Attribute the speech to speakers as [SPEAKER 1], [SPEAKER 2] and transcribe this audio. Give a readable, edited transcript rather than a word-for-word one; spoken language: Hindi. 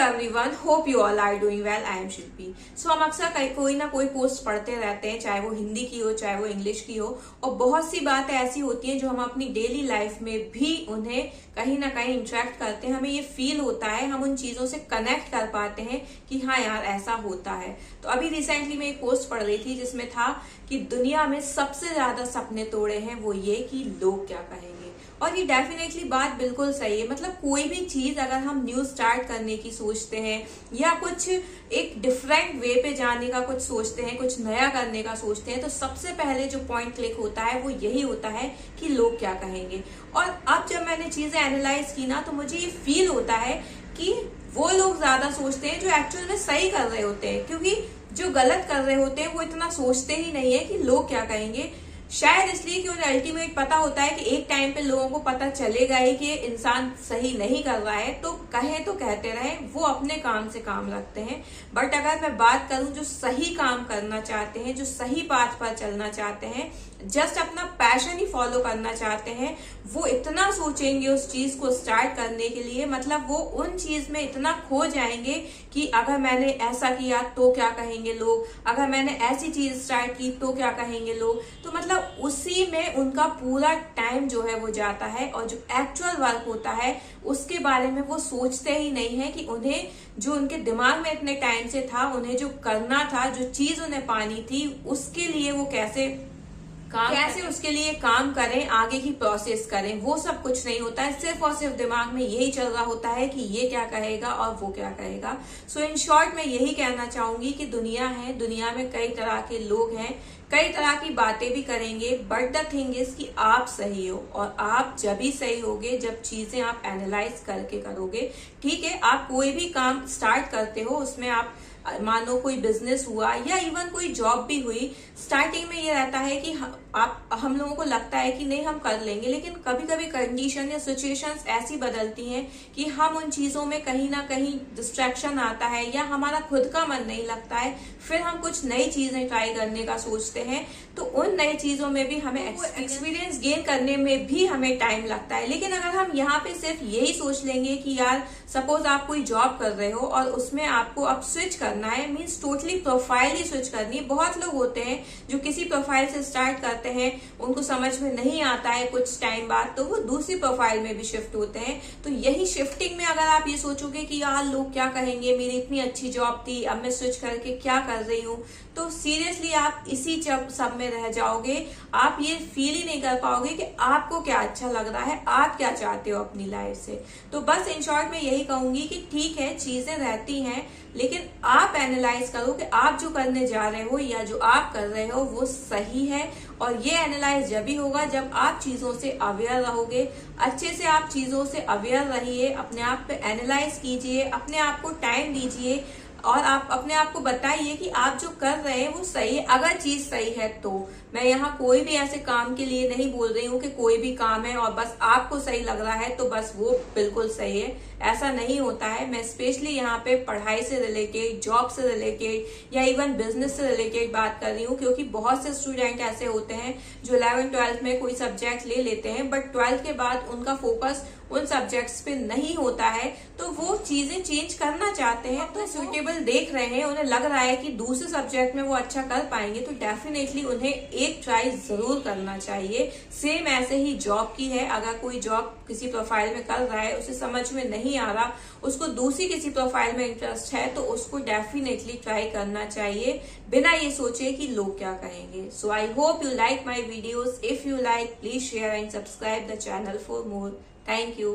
[SPEAKER 1] everyone, hope you all are doing well. I am शिल्पी। हम अक्सर कोई ना कोई पोस्ट पढ़ते रहते हैं, चाहे वो हिंदी की हो चाहे वो इंग्लिश की हो, और बहुत सी बातें ऐसी होती हैं जो हम अपनी डेली लाइफ में भी उन्हें कहीं ना कहीं इंटरेक्ट करते हैं। हमें ये फील होता है, हम उन चीजों से कनेक्ट कर पाते हैं कि हाँ यार ऐसा होता है। तो अभी रिसेंटली मैं एक पोस्ट पढ़ रही थी जिसमें था कि दुनिया में सबसे ज्यादा सपने तोड़े हैं वो ये कि लोग क्या कहेंगे। और ये डेफिनेटली बात बिल्कुल सही है। मतलब कोई भी चीज अगर हम न्यू स्टार्ट करने की सोचते हैं या कुछ एक डिफरेंट वे पे जाने का कुछ सोचते हैं, कुछ नया करने का सोचते हैं, तो सबसे पहले जो पॉइंट क्लिक होता है वो यही होता है कि लोग क्या कहेंगे। और अब जब मैंने चीजें एनालाइज की ना, तो मुझे ये फील होता है कि वो लोग ज्यादा सोचते हैं जो एक्चुअल में सही कर रहे होते हैं, क्योंकि जो गलत कर रहे होते हैं वो इतना सोचते ही नहीं है कि लोग क्या कहेंगे। शायद इसलिए कि उन्हें अल्टीमेट पता होता है कि एक टाइम पे लोगों को पता चलेगा ही कि इंसान सही नहीं कर रहा है, तो कहे तो कहते रहे, वो अपने काम से काम रखते हैं। बट अगर मैं बात करूं जो सही काम करना चाहते हैं, जो सही पाथ पर चलना चाहते हैं, जस्ट अपना पैशन ही फॉलो करना चाहते हैं, वो इतना सोचेंगे उस चीज को स्टार्ट करने के लिए। मतलब वो उन चीज में इतना खो जाएंगे कि अगर मैंने ऐसा किया तो क्या कहेंगे लोग, अगर मैंने ऐसी चीज स्टार्ट की तो क्या कहेंगे लोग। तो मतलब उसी में उनका पूरा टाइम जो है वो जाता है, और जो एक्चुअल वर्क होता है उसके बारे में वो सोचते ही नहीं है कि उन्हें जो उनके दिमाग में इतने टाइम से था, उन्हें जो करना था, जो चीज उन्हें पानी थी, उसके लिए वो कैसे उसके लिए काम करें, आगे की प्रोसेस करें। वो सब कुछ नहीं होता है, सिर्फ और सिर्फ दिमाग में यही चल रहा होता है कि ये क्या कहेगा और वो क्या कहेगा। सो इन शॉर्ट मैं यही कहना चाहूंगी कि दुनिया है, दुनिया में कई तरह के लोग हैं, कई तरह की बातें भी करेंगे, बट द थिंग इज कि आप सही हो। और आप जब ही सही होगे जब चीजें आप एनालाइज करके करोगे। ठीक है, आप कोई भी काम स्टार्ट करते हो, उसमें आप मानो कोई बिजनेस हुआ या इवन कोई जॉब भी हुई, स्टार्टिंग में ये रहता है कि हम लोगों को लगता है कि नहीं हम कर लेंगे, लेकिन कभी कभी कंडीशन या सिचुएशंस ऐसी बदलती हैं कि हम उन चीजों में कहीं ना कहीं डिस्ट्रैक्शन आता है या हमारा खुद का मन नहीं लगता है, फिर हम कुछ नई चीजें ट्राई करने का सोचते हैं। तो उन नई चीजों में भी हमें एक्सपीरियंस गेन करने में भी हमें टाइम लगता है। लेकिन अगर हम यहाँ पे सिर्फ यही सोच लेंगे कि यार सपोज आप कोई जॉब कर रहे हो और उसमें आपको अब स्विच करना है, मीन्स टोटली प्रोफाइल ही स्विच करनी है। बहुत लोग होते हैं जो किसी प्रोफाइल से स्टार्ट करते हैं, उनको समझ में नहीं आता है कुछ टाइम बाद, तो वो दूसरी प्रोफाइल में भी शिफ्ट होते हैं। तो यही शिफ्टिंग में अगर आप ये सोचोगे कि यार लोग क्या कहेंगे, मेरी इतनी अच्छी जॉब थी, अब मैं स्विच करके क्या कर रही हूँ, तो सीरियसली आप इसी सब में रह जाओगे। आप ये फील ही नहीं कर पाओगे कि आपको क्या अच्छा लग रहा है, आप क्या चाहते हो अपनी लाइफ से। तो बस इन शॉर्ट में यही कहूंगी कि ठीक है, चीजें रहती हैं, लेकिन आप एनालाइज करो कि आप जो करने जा रहे हो या जो आप कर रहे हो वो सही है। और ये एनालाइज जब भी होगा जब आप चीजों से अवेयर रहोगे। अच्छे से आप चीजों से अवेयर रहिए, अपने आप पे एनालाइज कीजिए, अपने आप को टाइम दीजिए और आप अपने आप को बताइए कि आप जो कर रहे हैं वो सही है। अगर चीज सही है तो मैं यहाँ कोई भी ऐसे काम के लिए नहीं बोल रही हूँ कि कोई भी काम है और बस आपको सही लग रहा है तो बस वो बिल्कुल सही है, ऐसा नहीं होता है। मैं स्पेशली यहाँ पे पढ़ाई से रिलेटेड, जॉब से रिलेटेड या इवन बिजनेस से रिलेटेड बात कर रही हूँ, क्योंकि बहुत से स्टूडेंट ऐसे होते हैं जो 11th-12th में कोई सब्जेक्ट ले लेते हैं, बट 12th के बाद उनका फोकस उन सब्जेक्ट्स पे नहीं होता है, तो वो चीजें चेंज करना चाहते हैं, तो सुटेबल देख रहे हैं, उन्हें लग रहा है कि दूसरे सब्जेक्ट में वो अच्छा कर पाएंगे, तो डेफिनेटली उन्हें एक ट्राई जरूर करना चाहिए। सेम ऐसे ही जॉब की है, अगर कोई जॉब किसी प्रोफाइल में कर रहा है, उसे समझ में नहीं आ रहा, उसको दूसरी किसी प्रोफाइल में इंटरेस्ट है, तो उसको डेफिनेटली ट्राई करना चाहिए बिना ये सोचे कि लोग क्या कहेंगे। So I hope you like my videos. If you like, please share and subscribe the channel for more. Thank you.